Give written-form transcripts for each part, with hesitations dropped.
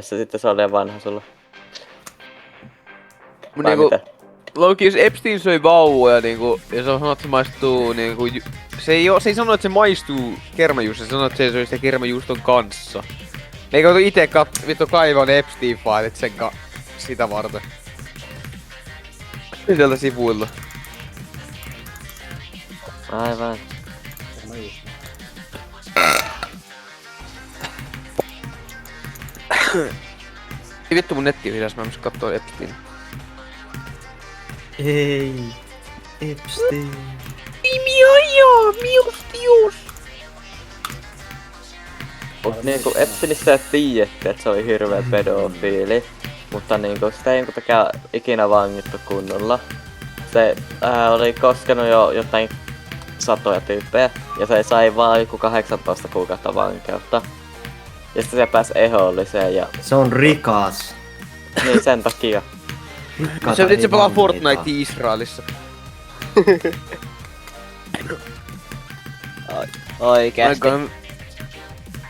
sitten se on liian vanha sulla. Mut Vai niinku, mitä? Loki, jos Epstein söi vauvoja niinku, ja se sanoo, että se maistuu niinku, se ei sano, että se maistuu kermajuustosta, se sanoo, että se söi sitä kermajuuston kanssa. Eikä otu ite vittu kaivaa ne Epstein-failit sitä varten. Sieltä sivuilla. Aivan. Ei vittu mun netti on hidas, mä myös kattoo Epstein. Ei. Epstein. Mut niinku Epsteinistä tiedätte, että se oli hirveä pedofiili. Mutta niinku sitä ei kuitenkaan ikinä vangittu kunnolla. Se oli koskenut jo jotain satoja tyyppejä. Ja se sai vaan joku 18 kuukautta vankeutta. Ja sitten se pääsi eholliseen ja Se on rikas. niin sen takia. Se itse pelaa Fortnite Israelissa. Oikeesti.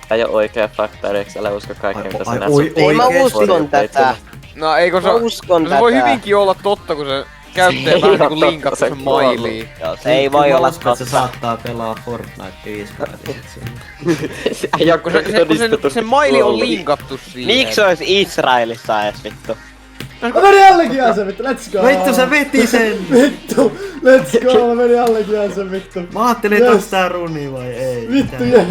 Tää ei oo oikea fakta, edes älä usko kaikkea mitä sinä Ei mä uskon tätä. No eikö se... Mä uskon No se voi tätä. hyvinkin olla totta, kun se käyttäjä vähän niinku linkattu sen mailiin. Joo, se ei voi olla totta. Se totta. saattaa pelaa Fortnite Israelissa siinä. Ei oo Kun se maili on linkattu siihen. Miksi se olisi Israelissa ees vittu? Mä menin jälleen sen vittu, let's go! Vittu se veti sen! Vittu, let's go, mä menin jälleen sen vittu. Mä ajattelin, että onks tää runi vai ei. Vittu, yes.